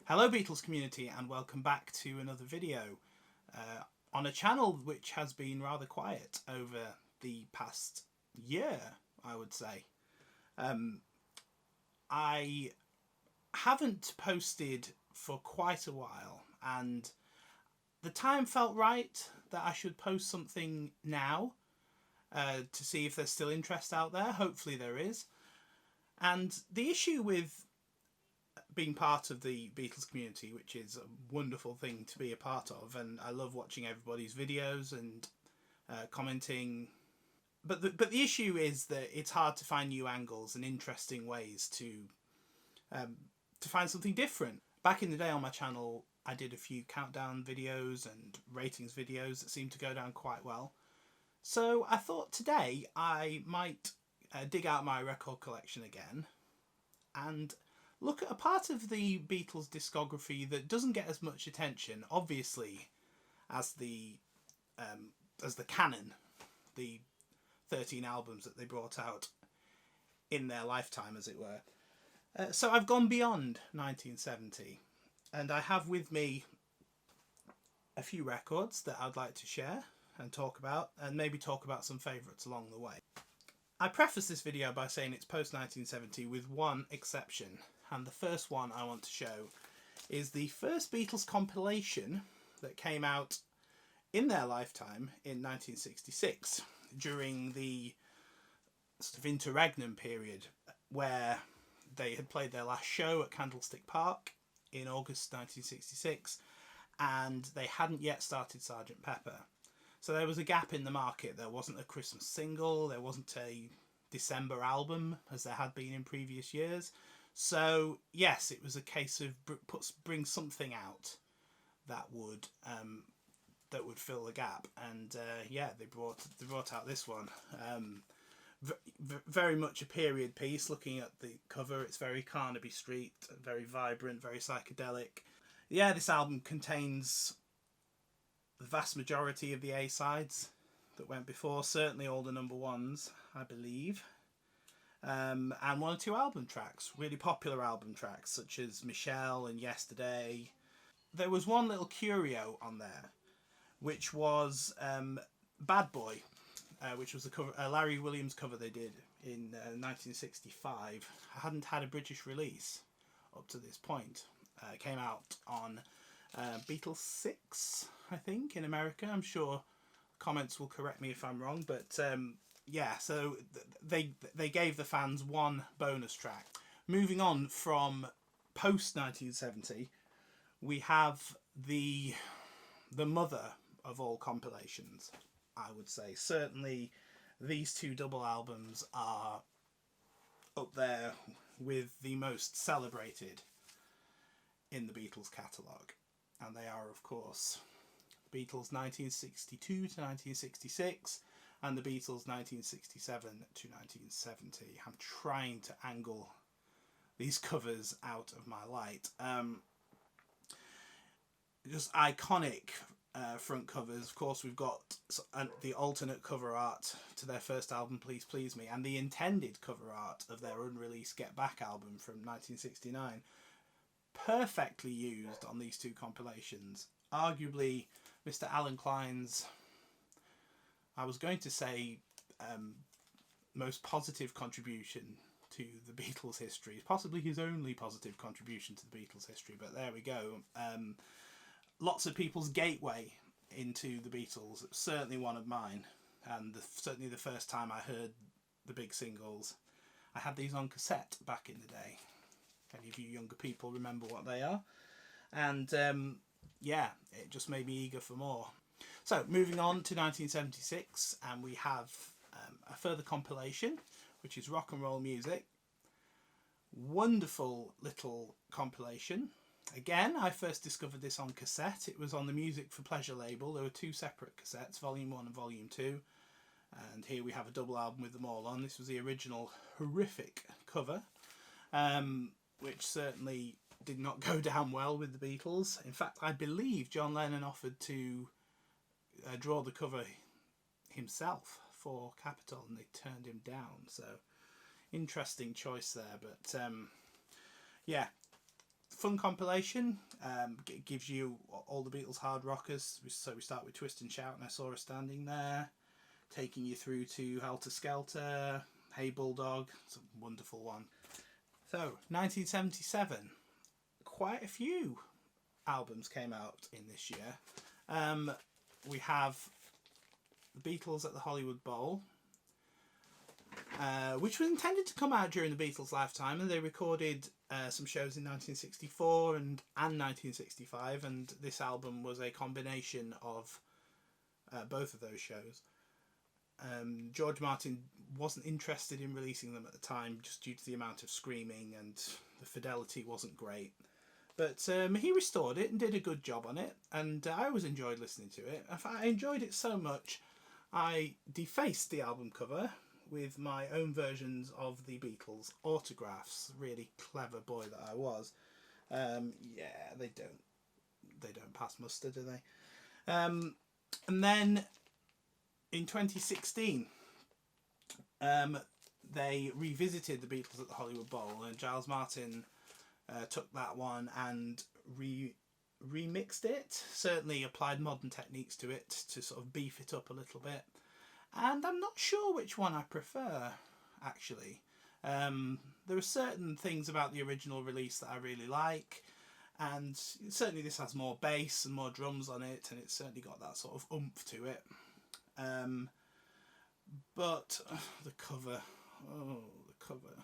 Hello Beatles community, and welcome back to another video on a channel which has been rather quiet over the past year, I would say. I haven't posted for quite a while, and the time felt right that I should post something now to see if there's still interest out there. Hopefully there is. And the issue with being part of the Beatles community, which is a wonderful thing to be a part of, and I love watching everybody's videos and commenting, but the issue is that it's hard to find new angles and interesting ways to find something different. Back in the day on my channel, I did a few countdown videos and ratings videos that seemed to go down quite well. So I thought today I might dig out my record collection again and look at a part of the Beatles discography that doesn't get as much attention, obviously, as the canon, the 13 albums that they brought out in their lifetime, as it were. So I've gone beyond 1970, and I have with me a few records that I'd like to share and talk about, and maybe talk about some favourites along the way. I preface this video by saying it's post-1970 with one exception. And the first one I want to show is the first Beatles compilation that came out in their lifetime in 1966, during the sort of interregnum period where they had played their last show at Candlestick Park in August 1966, and they hadn't yet started Sgt. Pepper. So there was a gap in the market. There wasn't a Christmas single, there wasn't a December album as there had been in previous years. So yes, it was a case of bring something out that would fill the gap, and yeah, they brought out this one. Very much a period piece. Looking at the cover, it's very Carnaby Street, very vibrant, very psychedelic. Yeah, this album contains the vast majority of the A-sides that went before, certainly all the number ones, I believe. And one or two album tracks, really popular album tracks, such as Michelle and Yesterday. There was one little curio on there, which was Bad Boy, which was a Larry Williams cover they did in 1965. Hadn't had a British release up to this point. It came out on Beatles 6, I think, in America. I'm sure comments will correct me if I'm wrong, but yeah, so they gave the fans one bonus track. Moving on from post-1970, we have the mother of all compilations, I would say. Certainly these two double albums are up there with the most celebrated in the Beatles catalogue. And they are, of course, Beatles 1962 to 1966, and the Beatles 1967 to 1970. I'm trying to angle these covers out of my light. Just iconic front covers. Of course, we've got the alternate cover art to their first album, Please Please Me, and the intended cover art of their unreleased Get Back album from 1969. Perfectly used on these two compilations. Arguably Mr. Alan Klein's, I was going to say, most positive contribution to the Beatles history, possibly his only positive contribution to the Beatles history, but there we go. Lots of people's gateway into the Beatles, certainly one of mine, and certainly the first time I heard the big singles. I had these on cassette back in the day. Any of you younger people remember what they are, and yeah, it just made me eager for more. So moving on to 1976, and we have a further compilation, which is Rock and Roll Music. Wonderful little compilation. Again, I first discovered this on cassette. It was on the Music for Pleasure label. There were two separate cassettes, Volume 1 and Volume 2. And here we have a double album with them all on. This was the original horrific cover, which certainly did not go down well with the Beatles. In fact, I believe John Lennon offered to draw the cover himself for Capitol, and they turned him down. So interesting choice there, but yeah, fun compilation. It gives you all the Beatles hard rockers. So we start with Twist and Shout, and I Saw Her Standing There, taking you through to Helter Skelter, Hey Bulldog. It's a wonderful one. So 1977, quite a few albums came out in this year. We have the Beatles at the Hollywood Bowl, which was intended to come out during the Beatles' lifetime, and they recorded some shows in 1964 and 1965, and this album was a combination of both of those shows. George Martin wasn't interested in releasing them at the time just due to the amount of screaming, and the fidelity wasn't great. But he restored it and did a good job on it, and I always enjoyed listening to it. I enjoyed it so much, I defaced the album cover with my own versions of the Beatles autographs. Really clever boy that I was. Yeah, they don't pass muster, do they? And then in 2016, they revisited the Beatles at the Hollywood Bowl, and Giles Martin took that one and remixed it. Certainly applied modern techniques to it to sort of beef it up a little bit. And I'm not sure which one I prefer, actually. There are certain things about the original release that I really like, and certainly this has more bass and more drums on it, and it's certainly got that sort of oomph to it. But the cover, the cover.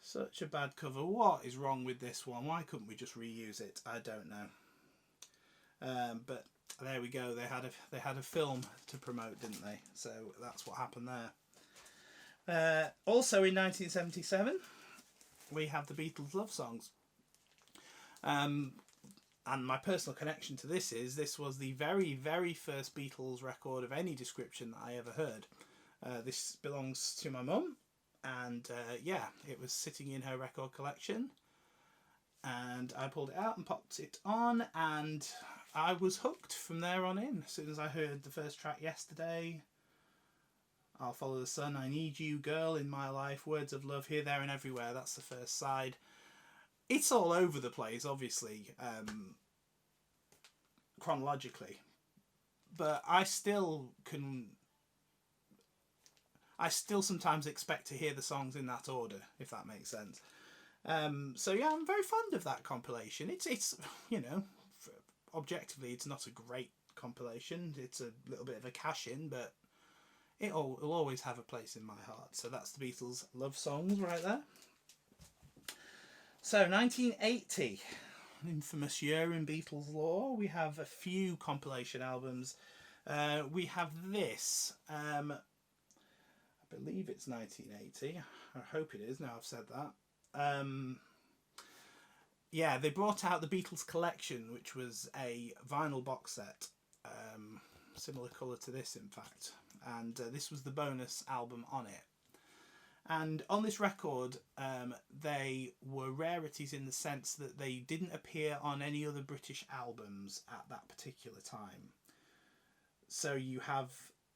Such a bad cover. What is wrong with this one? Why couldn't we just reuse it? I don't know. But there we go. They had a film to promote, didn't they? So that's what happened there. Also in 1977, we have the Beatles love songs. And my personal connection to this was the very, very first Beatles record of any description that I ever heard. This belongs to my mum, and yeah, it was sitting in her record collection, and I pulled it out and popped it on, and I was hooked from there on in. As soon as I heard the first track, Yesterday, I'll Follow the Sun, I Need You, Girl in My Life, Words of Love, Here, There and Everywhere, that's the first side. It's all over the place, obviously, chronologically, but I still sometimes expect to hear the songs in that order, if that makes sense. So yeah, I'm very fond of that compilation. It's you know, objectively, it's not a great compilation. It's a little bit of a cash-in, but it'll always have a place in my heart. So that's the Beatles love songs right there. So 1980, an infamous year in Beatles lore. We have a few compilation albums. We have this. I believe it's 1980. I hope it is. Now I've said that. Yeah, they brought out the Beatles Collection, which was a vinyl box set, similar colour to this, in fact. And this was the bonus album on it. And on this record, they were rarities in the sense that they didn't appear on any other British albums at that particular time. So you have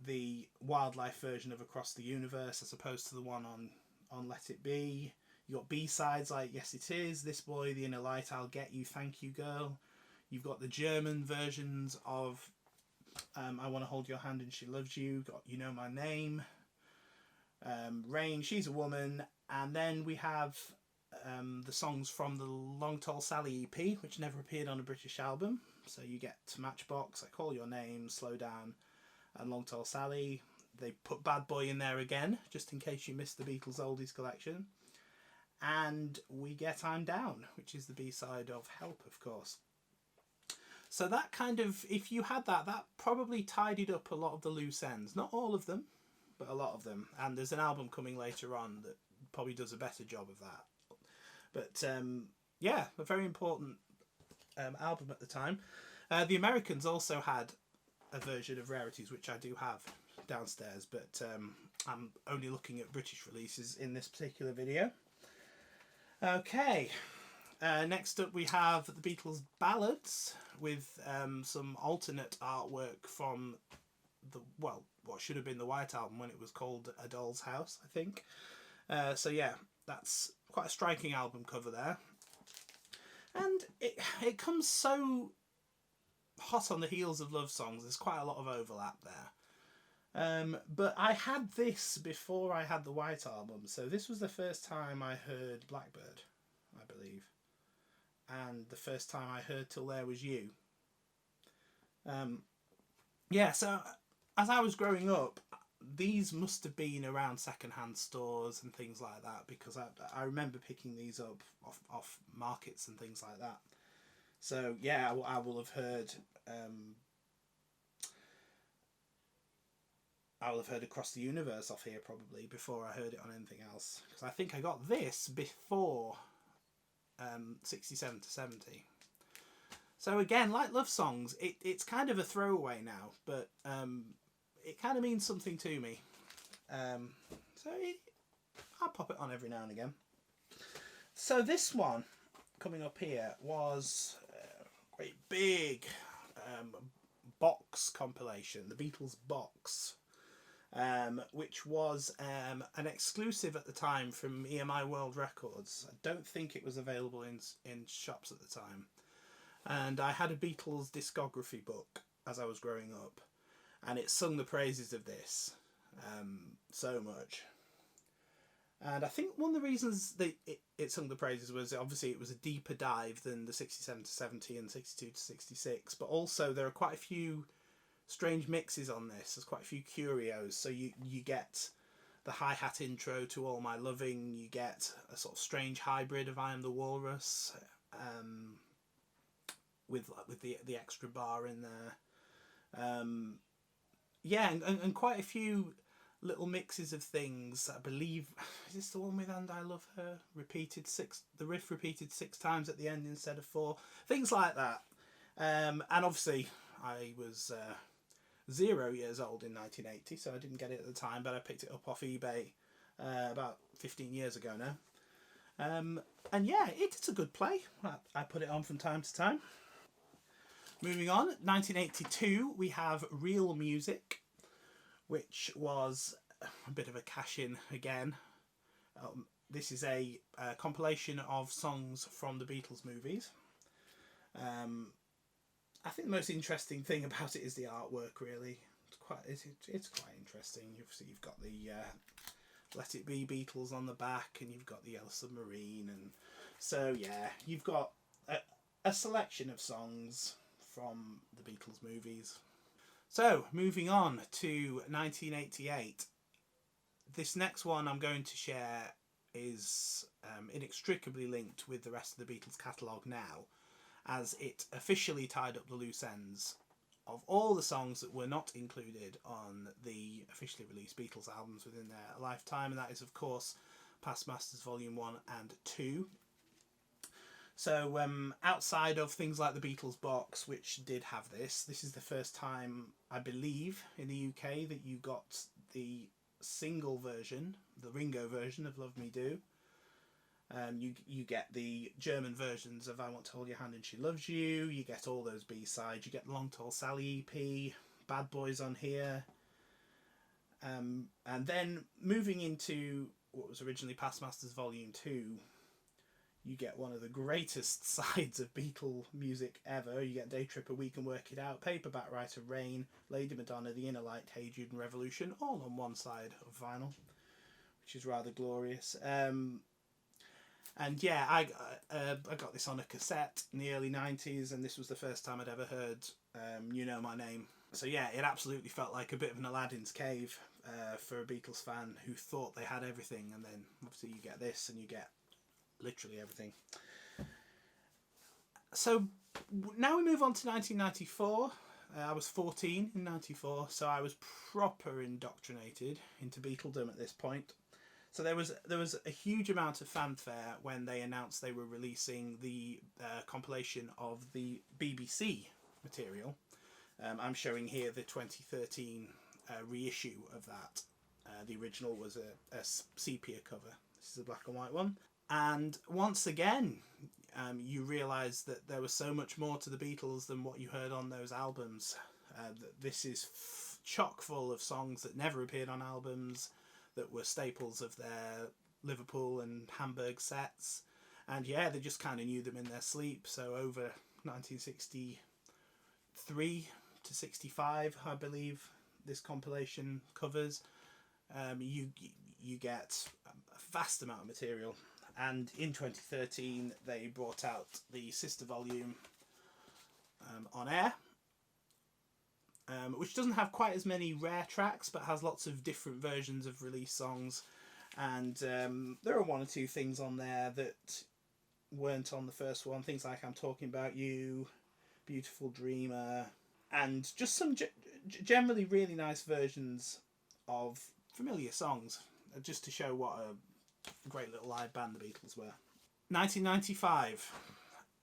the Wildlife version of Across the Universe as opposed to the one on Let It Be. You got B-sides like Yes It Is, This Boy, The Inner Light, I'll Get You, Thank You Girl. You've got the German versions of I Want to Hold Your Hand and She Loves You, got You Know My Name, Rain, She's a Woman, and then we have the songs from the Long Tall Sally EP, which never appeared on a British album. So you get Matchbox, I Call Your Name, Slow Down, and Long Tall Sally. They put Bad Boy in there again, just in case you missed the Beatles Oldies collection. And we get I'm Down, which is the B-side of Help, of course. So that kind of, if you had that probably tidied up a lot of the loose ends. Not all of them, but a lot of them. And there's an album coming later on that probably does a better job of that. But yeah, a very important album at the time. The Americans also had a version of Rarities, which I do have downstairs, but I'm only looking at British releases in this particular video. Okay, next up we have the Beatles Ballads with some alternate artwork from what should have been the White Album when it was called A Doll's House, I think. So yeah, that's quite a striking album cover there. And it comes so hot on the heels of Love Songs. There's quite a lot of overlap there. But I had this before I had the White Album, so this was the first time I heard Blackbird, I believe, and the first time I heard Till There Was You. Yeah, so as I was growing up, these must have been around second-hand stores and things like that, because I remember picking these up off markets and things like that. So yeah, I will have heard Across the Universe off here probably before I heard it on anything else, because I think I got this before 67 to 70. So again, like Love Songs, it's kind of a throwaway now, but it kind of means something to me. I'll pop it on every now and again. So this one coming up here was a great big box compilation, the Beatles Box, which was an exclusive at the time from EMI World Records. I don't think it was available in shops at the time. And I had a Beatles discography book as I was growing up, and it sung the praises of this so much. And I think one of the reasons that it sung the praises was obviously it was a deeper dive than the 67 to 70 and 62 to 66, but also there are quite a few strange mixes on this. There's quite a few curios. So you get the hi-hat intro to All My Loving, you get a sort of strange hybrid of I Am the Walrus, with the extra bar in there. Yeah, and quite a few little mixes of things. I believe, is this the one with And I Love Her? The riff repeated 6 times at the end instead of 4. Things like that. And obviously, I was 0 years old in 1980, so I didn't get it at the time, but I picked it up off eBay about 15 years ago now. And yeah, it's a good play. I put it on from time to time. Moving on, 1982, we have Real Music, which was a bit of a cash-in again. This is a compilation of songs from the Beatles movies. I think the most interesting thing about it is the artwork, really. It's quite interesting. You've got the Let It Be Beatles on the back, and you've got the Yellow Submarine, and so yeah, you've got a selection of songs from the Beatles movies. So, moving on to 1988. This next one I'm going to share is inextricably linked with the rest of the Beatles catalogue now, as it officially tied up the loose ends of all the songs that were not included on the officially released Beatles albums within their lifetime, and that is, of course, Past Masters Volume 1 and 2. So outside of things like the Beatles Box, which did have this is the first time, I believe, in the UK that you got the single version, the Ringo version of Love Me Do. You get the German versions of I Want to Hold Your Hand and She Loves You. You get all those B-sides. You get the Long Tall Sally EP, Bad Boys on here. And then moving into what was originally Past Masters Volume 2, you get one of the greatest sides of Beatle music ever. You get Day Tripper, We Can Work It Out, Paperback Writer, Rain, Lady Madonna, The Inner Light, Hey Jude and Revolution, all on one side of vinyl, which is rather glorious. And yeah, I got this on a cassette in the early 90s, and this was the first time I'd ever heard You Know My Name. So yeah, it absolutely felt like a bit of an Aladdin's cave for a Beatles fan who thought they had everything, and then obviously you get this and you get literally everything. So now we move on to 1994. I was 14 in 94, so I was proper indoctrinated into Beatledom at this point. So there was a huge amount of fanfare when they announced they were releasing the compilation of the BBC material. I'm showing here the 2013 reissue of that. The original was a sepia cover. This is a black and white one. And once again, you realise that there was so much more to the Beatles than what you heard on those albums. This is chock full of songs that never appeared on albums, that were staples of their Liverpool and Hamburg sets. And yeah, they just kind of knew them in their sleep. So over 1963 to 65, I believe this compilation covers, you get a vast amount of material. And in 2013 they brought out the sister volume on air, which doesn't have quite as many rare tracks but has lots of different versions of release songs. And there are one or two things on there that weren't on the first one, things like I'm Talking About You, Beautiful Dreamer, and just some generally really nice versions of familiar songs, just to show what a great little live band the Beatles were. 1995,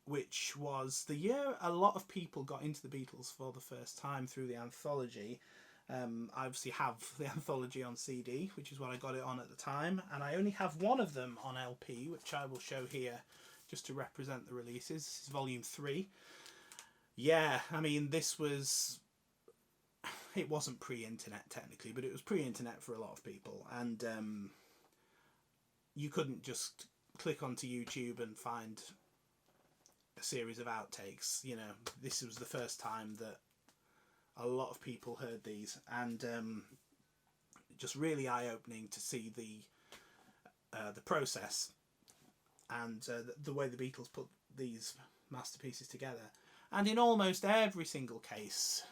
which was the year a lot of people got into the Beatles for the first time through the Anthology. I obviously have the Anthology on CD, which is what I got it on at the time, and I only have one of them on LP, which I will show here just to represent the releases. This is volume 3. Yeah, I mean, this was... It wasn't pre-internet technically, but it was pre-internet for a lot of people, and you couldn't just click onto YouTube and find a series of outtakes. You know, this was the first time that a lot of people heard these, and just really eye-opening to see the process and the way the Beatles put these masterpieces together. And in almost every single case,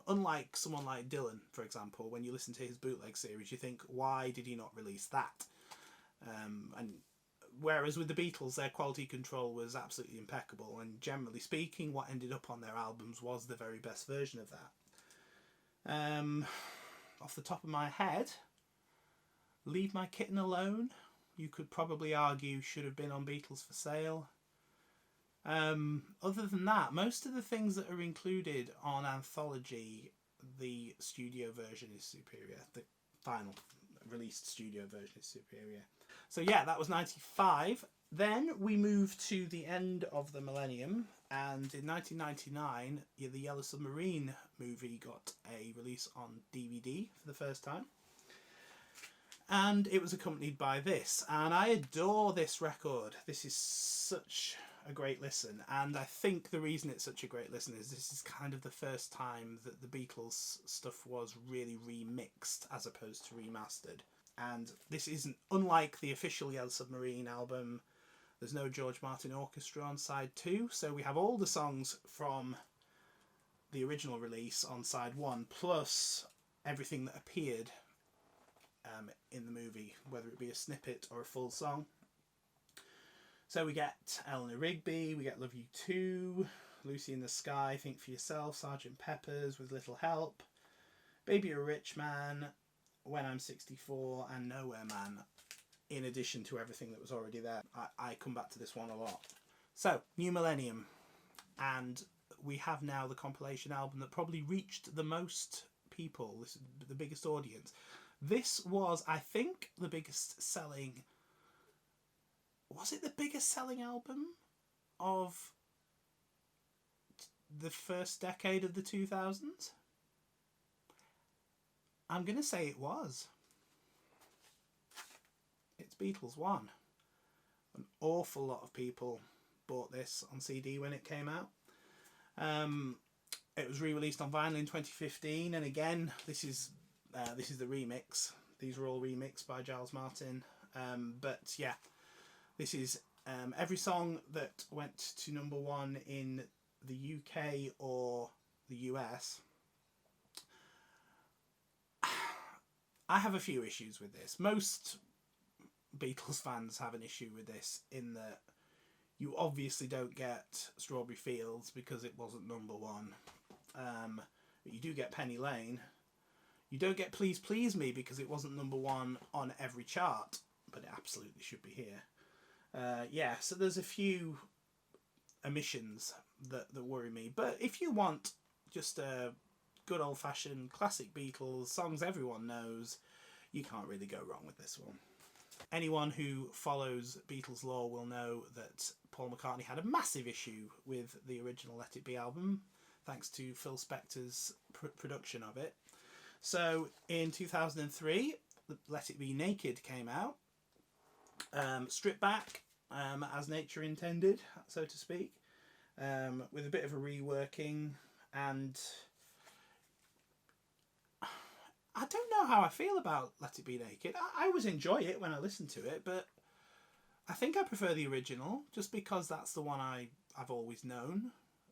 unlike someone like Dylan, for example, when you listen to his bootleg series, you think, why did he not release that? And whereas with the Beatles, their quality control was absolutely impeccable, and generally speaking, what ended up on their albums was the very best version of that. Off the top of my head, Leave My Kitten Alone, you could probably argue should have been on Beatles for Sale. Other than that, most of the things that are included on Anthology, the studio version is superior. The final released studio version is superior. So yeah, that was 95. Then we moved to the end of the millennium, and in 1999, the Yellow Submarine movie got a release on DVD for the first time. And it was accompanied by this, and I adore this record. This is such a great listen, and I think the reason it's such a great listen is this is kind of the first time that the Beatles stuff was really remixed as opposed to remastered. And this isn't, unlike the official Yellow Submarine album, there's no George Martin orchestra on side 2, so we have all the songs from the original release on side 1, plus everything that appeared in the movie, whether it be a snippet or a full song. So we get Eleanor Rigby, we get Love You Too, Lucy in the Sky, Think for Yourself, Sgt. Pepper's With Little Help, Baby You're a Rich Man, When I'm 64, and Nowhere Man, in addition to everything that was already there. I come back to this one a lot. So, New Millennium, and we have now the compilation album that probably reached the most people, this is the biggest audience. This was, I think, the biggest selling... Was it the biggest selling album of the first decade of the 2000s? I'm going to say it was. It's Beatles 1. An awful lot of people bought this on CD when it came out. It was re-released on vinyl in 2015, and again, this is the remix. These were all remixed by Giles Martin. But yeah, this is every song that went to number 1 in the UK or the US. I have a few issues with this. Most Beatles fans have an issue with this in that you obviously don't get Strawberry Fields because it wasn't number 1. But you do get Penny Lane. You don't get Please Please Me because it wasn't number 1 on every chart, but it absolutely should be here. Yeah, so there's a few omissions that worry me. But if you want just a good old-fashioned classic Beatles, songs everyone knows, you can't really go wrong with this one. Anyone who follows Beatles lore will know that Paul McCartney had a massive issue with the original Let It Be album, thanks to Phil Spector's production of it. So in 2003, Let It Be Naked came out. Stripped back, as nature intended, so to speak, with a bit of a reworking. And I don't know how I feel about Let It Be Naked. I always enjoy it when I listen to it, but I think I prefer the original, just because that's the one I've always known.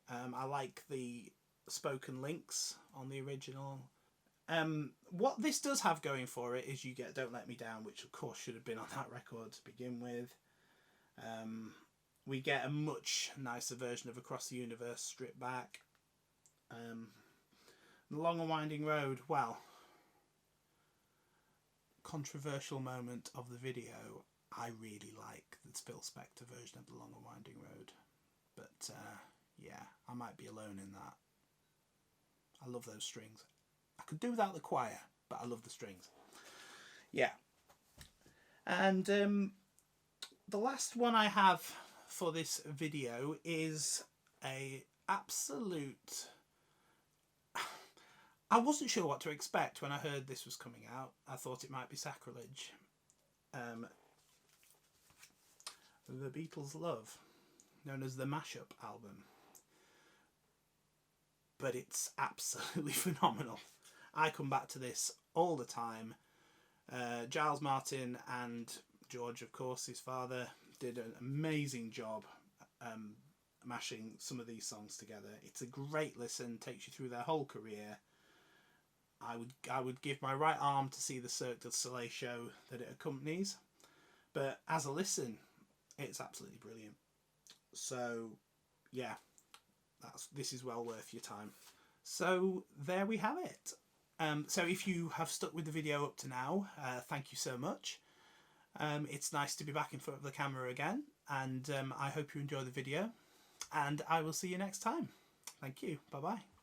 I like the spoken links on the original. What this does have going for it is you get Don't Let Me Down, which of course should have been on that record to begin with. We get a much nicer version of Across the Universe stripped back. The Long and Winding Road, well, controversial moment of the video. I really like the Phil Spector version of The Long and Winding Road. But yeah, I might be alone in that. I love those strings. I could do without the choir, but I love the strings. Yeah. And the last one I have for this video is a absolute... I wasn't sure what to expect when I heard this was coming out. I thought it might be sacrilege. The Beatles Love, known as the Mashup album. But it's absolutely phenomenal. I come back to this all the time. Giles Martin and George, of course, his father, did an amazing job mashing some of these songs together. It's a great listen, takes you through their whole career. I would give my right arm to see the Cirque du Soleil show that it accompanies. But as a listen, it's absolutely brilliant. So, yeah, this is well worth your time. So there we have it. So if you have stuck with the video up to now, thank you so much. It's nice to be back in front of the camera again, and I hope you enjoy the video, and I will see you next time. Thank you. Bye bye.